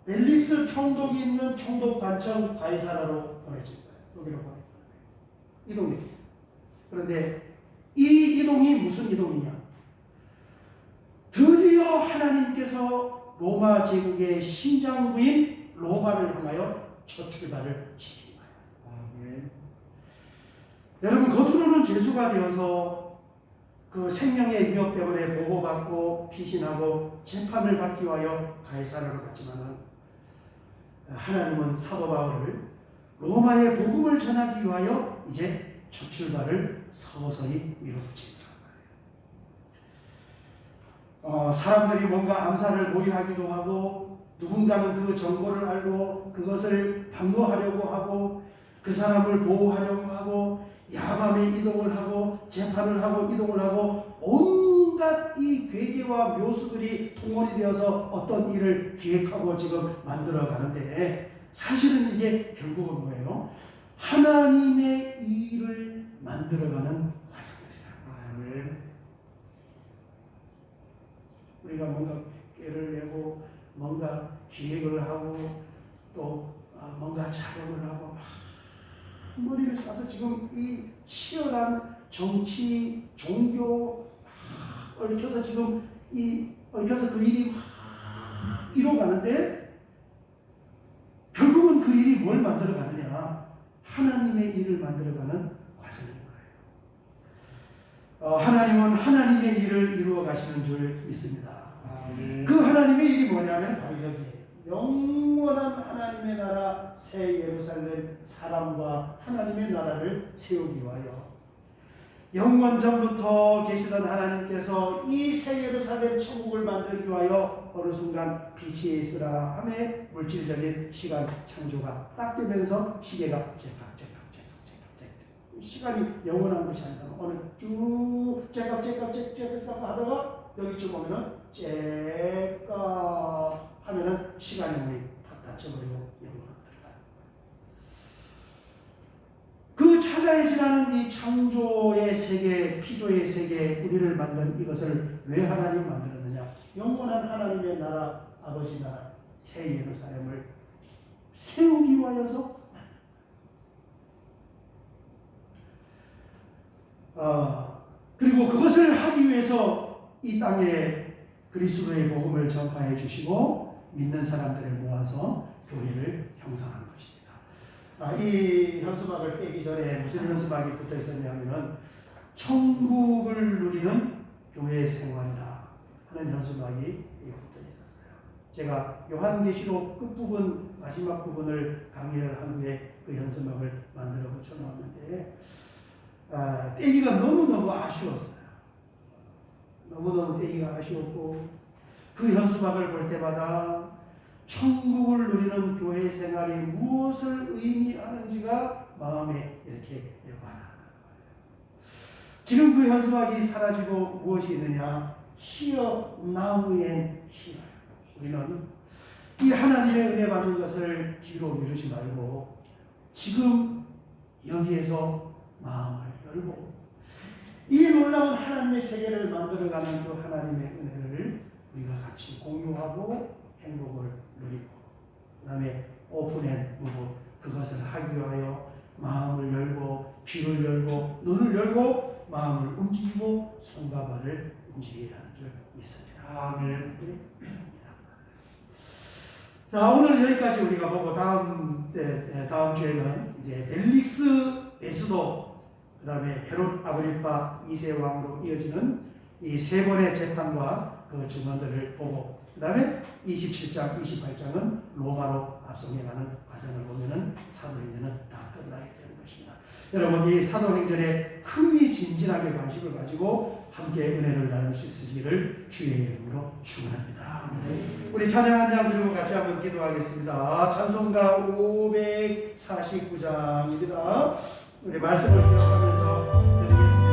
벨릭스 총독이 있는 총독관청 가이사라로 보내진 거예요. 여기로 보내진 거예요. 이동이. 그런데 이 이동이 무슨 이동이냐? 드디어 하나님께서 로마 제국의 심장부인 로마를 향하여 첫 출발을 시킨 거예요. 여러분, 겉으로는 죄수가 되어서 그 생명의 위협 때문에 보호받고 피신하고 재판을 받기 위하여 가이사라로 갔지만 하나님은 사도 바울을 로마의 복음을 전하기 위하여 이제 첫 출발을 서서히 밀어붙인 거예요. 사람들이 뭔가 암살을 모의하기도 하고 누군가는 그 정보를 알고 그것을 방어하려고 하고 그 사람을 보호하려고 하고 야밤에 이동을 하고 재판을 하고 이동을 하고 온갖 이 괴계와 묘수들이 통원이 되어서 어떤 일을 기획하고 지금 만들어 가는데 사실은 이게 결국은 뭐예요? 하나님의 일을 만들어가는 과정들이야. 우리가 뭔가 깨를 내고 뭔가 기획을 하고 또 뭔가 작업을 하고 머리를 싸서 지금 이 치열한 정치, 종교 얽혀서 지금 얽혀서 그 일이 이뤄가는데 결국은 그 일이 뭘 만들어가느냐? 하나님의 일을 만들어가는 과정인 거예요. 하나님은 하나님의 일을 이루어 가시는 줄 믿습니다. 그 하나님의 일이 뭐냐면 바로 여기에 영원한 하나님의 나라 새 예루살렘 사람과 하나님의 나라를 세우기 위하여 영원 전부터 계시던 하나님께서 이 새 예루살렘 천국을 만들기 위하여 어느 순간 빛이 있으라 하매 물질적인 시간 창조가 딱 되면서 시계가 째깍 시간이 영원한 것이 아니다. 어느 쭉 째깍 하다가 여기쯤 오면은 째깍 하면은 시간의 문이 탁 닫혀버리고 영원한 들어가요. 그 찰나에 지나는 이 창조의 세계, 피조의 세계, 우리를 만든 이것을 왜 하나님 만들었느냐? 영원한 하나님의 나라, 아버지 나라, 새 예루살렘을 세우기 위하여서 그리고 그것을 하기 위해서 이 땅에 그리스도의 복음을 전파해 주시고 믿는 사람들을 모아서 교회를 형성한 것입니다. 이 현수막을 떼기 전에 무슨 현수막이 붙어 있었냐면은 천국을 누리는 교회 생활이라 하는 현수막이 붙어 있었어요. 제가 요한계시록 끝부분 마지막 부분을 강의를 한 후에 그 현수막을 만들어 붙여 놓았는데 떼기가 너무너무 아쉬웠어요. 너무너무 떼기가 아쉬웠고 그 현수막을 볼 때마다 천국을 누리는 교회 생활이 무엇을 의미하는지가 마음에 이렇게 와닿는 거예요. 지금 그 현수막이 사라지고 무엇이 있느냐? Here, now and here. 우리는 이 하나님의 은혜 받는 것을 뒤로 미루지 말고 지금 여기에서 마음을 열고 이 놀라운 하나님의 세계를 만들어가는 그 하나님의 은혜를 우리가 같이 공유하고 행복을 누리고 그 다음에 오픈앤 무브 그것을 하기 위하여 마음을 열고 귀를 열고 눈을 열고 마음을 움직이고 손과 발을 움직여야 하는 줄 믿습니다. 아멘. 자, 오늘 여기까지 우리가 보고 다음 주에는 이제 벨릭스 베스도 그 다음에 헤롯 아그리파 2세 왕으로 이어지는 이 세 번의 재판과 그 증언들을 보고 그 다음에 27장, 28장은 로마로 앞서가는 과정을 보면은 사도행전은 다 끝나게 되는 것입니다. 여러분 이 사도행전에 흥미진진하게 관심을 가지고 함께 은혜를 나눌 수 있으시기를 주의 이름으로 축원합니다. 우리 찬양 한 장 드리고 같이 한번 기도하겠습니다. 찬송가 549장입니다. 우리 말씀을 기억하면서 드리겠습니다.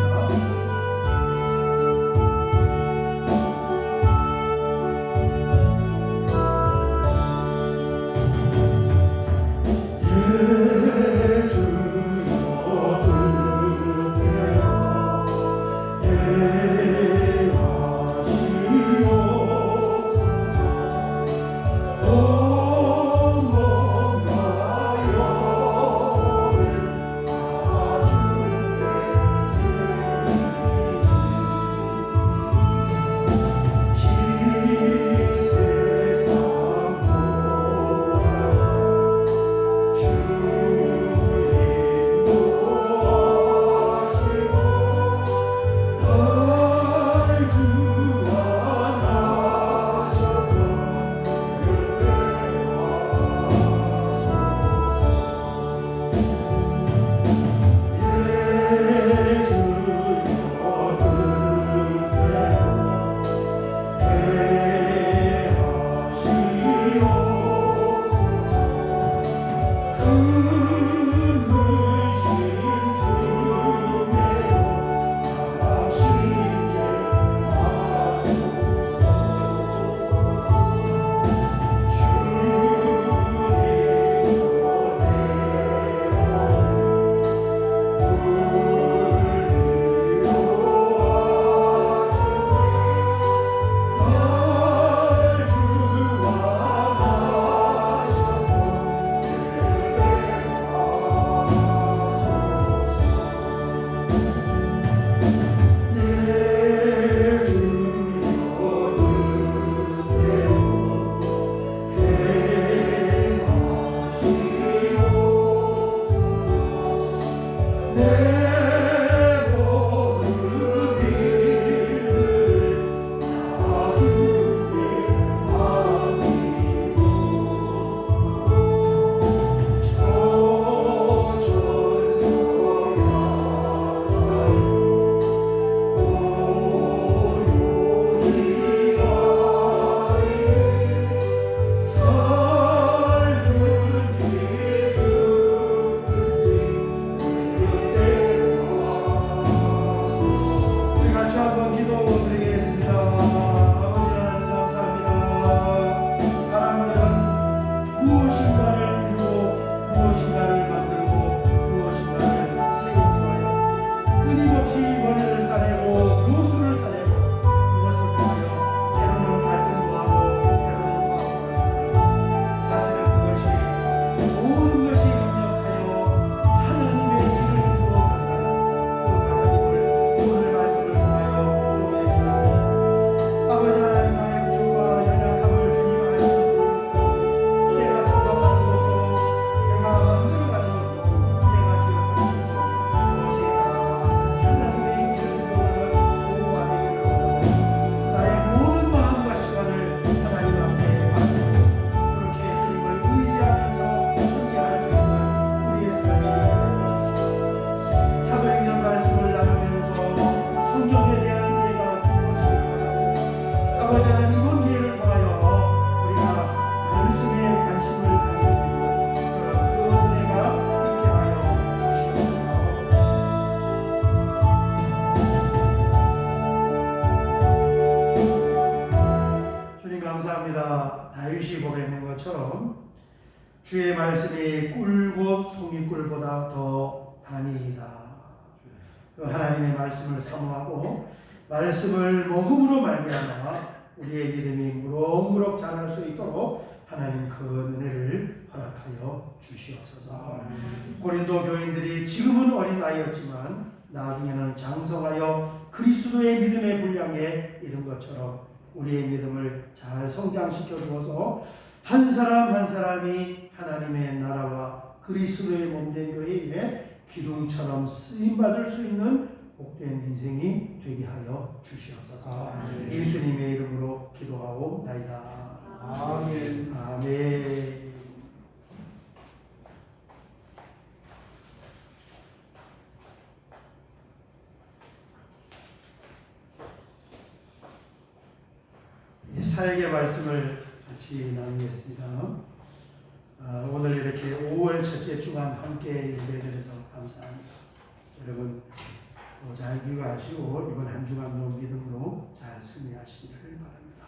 아버지 하나님 나의 부족과 연약함을 다윗이 고백한 것처럼 주의 말씀이 꿀과 송이꿀보다 더 단이다. 그 하나님의 말씀을 사모하고 말씀을 먹음으로 말미암아 우리의 믿음이 무럭무럭 자랄 수 있도록 하나님 그 은혜를 허락하여 주시옵소서. 고린도 교인들이 지금은 어린아이였지만 나중에는 장성하여 그리스도의 믿음의 분량에 이른 것처럼 우리의 믿음을 잘 성장시켜 주어서 한 사람 한 사람이 하나님의 나라와 그리스도의 몸된 교회에 기둥처럼 쓰임받을 수 있는 복된 인생이 되게 하여 주시옵소서. 예수님의 이름으로 기도하옵나이다. 아멘. 아멘. 사역의 말씀을 같이 나누겠습니다. 오늘 이렇게 5월 첫째 주간 함께 예배드려서 감사합니다. 여러분 잘 귀가하시고 이번 한 주간도 믿음으로 잘 승리하시기를 바랍니다.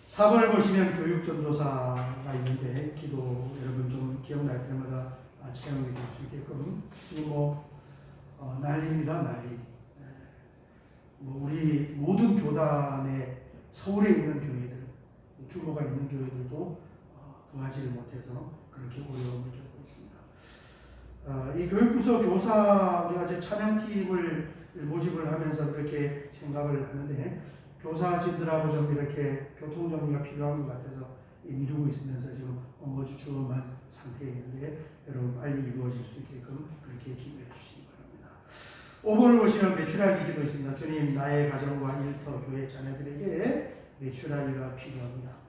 4번을 보시면 교육전도사가 있는데 기도 여러분 좀 기억날 때마다 체험이 될 수 있게끔 지금 난리입니다. 난리. 우리 모든 교단의 서울에 있는 교회들 규모가 있는 교회들도 구하지를 못해서 그렇게 어려움을 겪고 있습니다. 이 교육부서 교사 우리가 이제 찬양팀을 모집을 하면서 그렇게 생각을 하는데 교사진들하고 좀 이렇게 교통정리가 필요한 것 같아서 미루고 있으면서 지금 엉거주춤한 상태에 있는데 여러분 빨리 이루어질 수 있게끔 그렇게 기도해 주시기 바랍니다. 5번을 보시면 메추라기 기도 있습니다. 주님 나의 가정과 일터 교회 자녀들에게 메추라기가 필요합니다.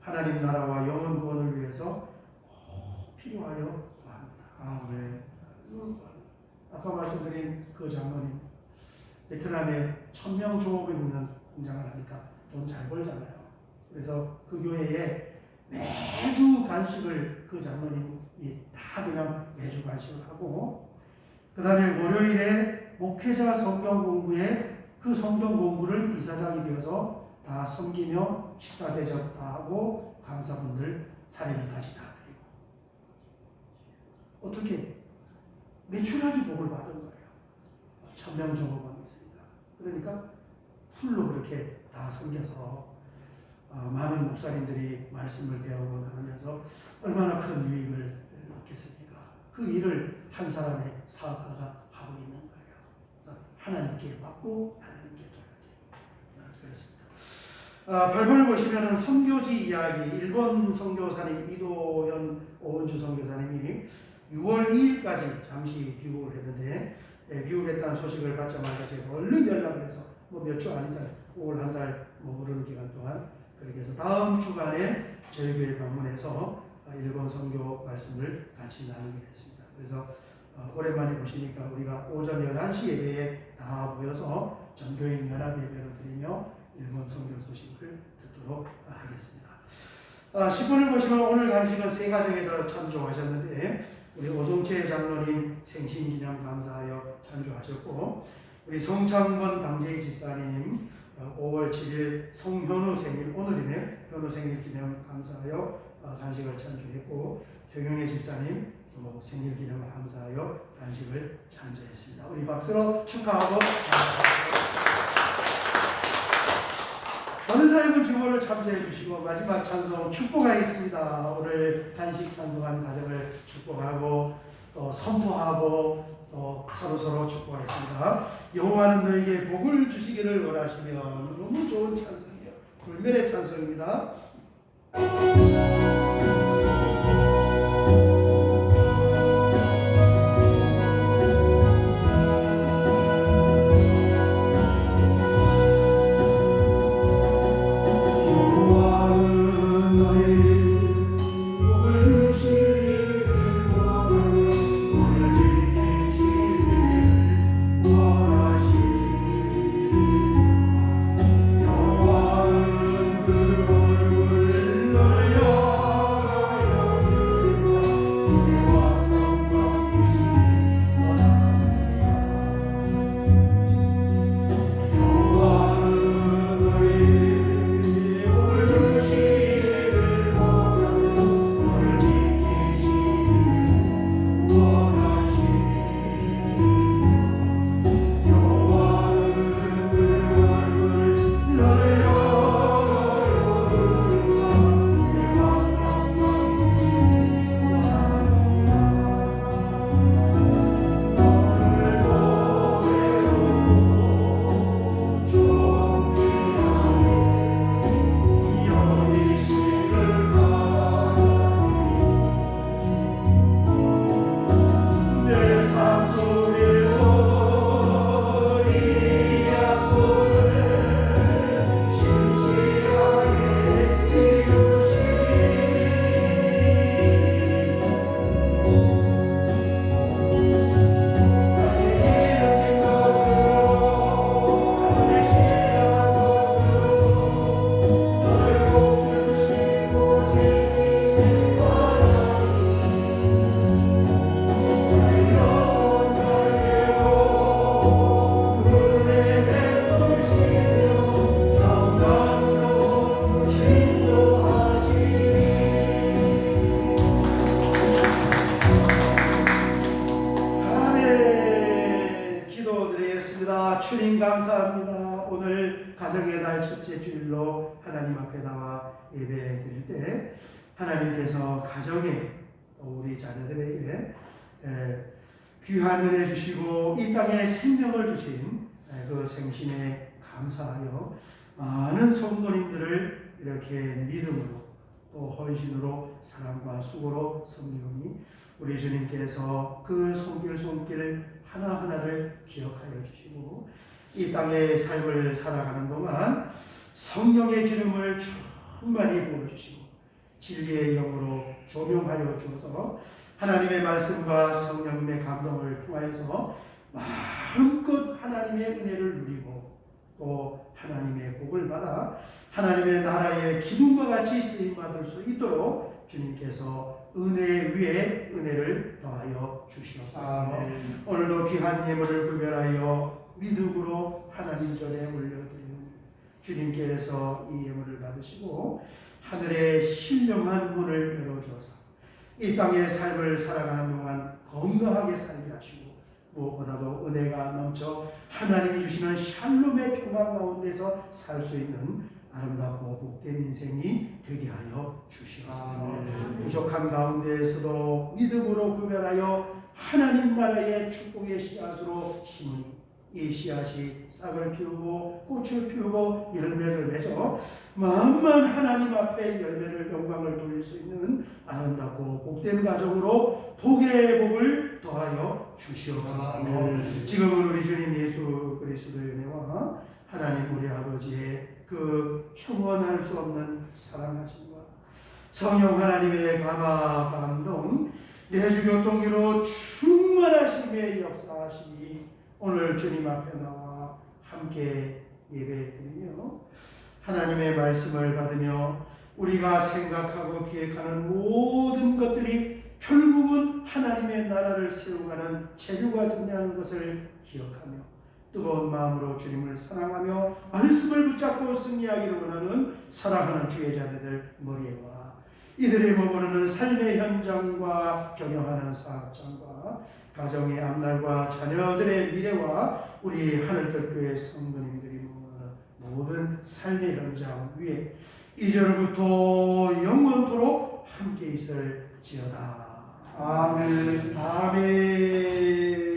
하나님 나라와 영혼 구원을 위해서 꼭 필요하여 구합니다. 아멘. 아까 말씀드린 그 장로님 베트남에 1000명 조업에 있는 공장을 하니까 돈 잘 벌잖아요. 그래서 그 교회에 매주 간식을 그 장로님이 다 그냥 매주 간식을 하고 그 다음에 월요일에 목회자 성경 공부에 그 성경 공부를 이사장이 되어서 다 섬기며 식사 대접 다 하고 강사분들 사례비까지 다 드리고 어떻게 매출하기 복을 받은 거예요. 1000명 정도만 있으니까. 그러니까 풀로 그렇게 다 섬겨서 많은 목사님들이 말씀을 배우고 나누면서 얼마나 큰 유익을 얻겠습니까? 그 일을 한 사람의 사업가가 하고 있는 거예요. 그래서 하나님께 받고 하나님께 돌려드리고 그렇습니다. 8번을 보시면 선교지 이야기 일본 선교사님 이도현 오은주 선교사님이 6월 2일까지 잠시 귀국을 했는데 귀국했다는 소식을 받자마자 제가 얼른 연락을 해서 몇 주 아니잖아요. 5월 한 달 머무르는 기간 동안 그렇게 해서 다음 주간에 저희 교회 방문해서 일본 선교 말씀을 같이 나누게 됐습니다. 그래서 오랜만에 보시니까 우리가 오전 11시 예배에 다 모여서 전교인 연합 예배를 드리며 일본 선교 소식을 듣도록 하겠습니다. 10번을 보시면 오늘 간식은 세 가정에서 찬조하셨는데 우리 오송채 장로님 생신기념 감사하여 찬조하셨고 우리 성창건 당재희 집사님 5월 7일 성현우 생일 오늘이네 현우 생일 기념 감사하여 간식을 찬조했고 최경혜 집사님 생일 기념을 감사하여 간식을 찬조했습니다. 우리 박수로 축하하고 어느 사역은 주보를 참조해 주시고 마지막 찬송 축복하겠습니다. 오늘 간식 찬송한 가정을 축복하고 또 선포하고 또 서로 축복하겠습니다. 여호와는 너에게 복을 주시기를 원하시면 너무 좋은 찬송이에요. 불멸의 찬송입니다. 여호와는 그 얼굴 예배 드릴 때 하나님께서 가정에 또 우리 자녀들에게 귀한 은혜 주시고 이 땅에 생명을 주신 그 생신에 감사하여 많은 성도님들을 이렇게 믿음으로 또 헌신으로 사랑과 수고로 섬기오니 우리 주님께서 그 손길 하나하나를 기억하여 주시고 이 땅의 삶을 살아가는 동안 성령의 기름을 충만히 부어주시고 진리의 영으로 조명하여 주어서 하나님의 말씀과 성령님의 감동을 통하여서 마음껏 하나님의 은혜를 누리고 또 하나님의 복을 받아 하나님의 나라의 기둥과 같이 쓰임받을 수 있도록 주님께서 은혜 위에 은혜를 더하여 주시옵소서. 오늘도 귀한 예물을 구별하여 믿음으로 하나님 전에 올려드리오니 주님께서 이 예물을 받으시고 하늘의 신령한 문을 열어주어서 이 땅의 삶을 살아가는 동안 건강하게 살게 하시고 무엇보다도 은혜가 넘쳐 하나님이 주시는 샬롬의 평강 가운데서 살 수 있는 아름답고 복된 인생이 되게 하여 주시옵소서. 부족한 가운데에서도 믿음으로 구별하여 하나님 나라의 축복의 씨앗으로 심으니 이 씨앗이 싹을 피우고 꽃을 피우고 열매를 맺어 만만 하나님 앞에 열매를 영광을 돌릴 수 있는 아름답고 복된 가정으로 복의 복을 더하여 주시옵소서. 지금은 우리 주님 예수 그리스도의 은혜와 하나님 우리 아버지의 그 형언할 수 없는 사랑하심과 성령 하나님의 감화 감동 내주교통기로 충만하심의 역사하시니 오늘 주님 앞에 나와 함께 예배드리며 하나님의 말씀을 받으며 우리가 생각하고 기획하는 모든 것들이 결국은 하나님의 나라를 세워가는 재료가 된다는 것을 기억하며 뜨거운 마음으로 주님을 사랑하며 말씀을 붙잡고 승리하기를 원하는 사랑하는 주의 자녀들 머리에와 이들이 머무르는 삶의 현장과 경영하는 사업장과 가정의 앞날과 자녀들의 미래와 우리 하늘특교의 성도님들이 머무르는 모든 삶의 현장 위에 이제로부터 영원토록 함께 있을지어다. 아멘. 아멘.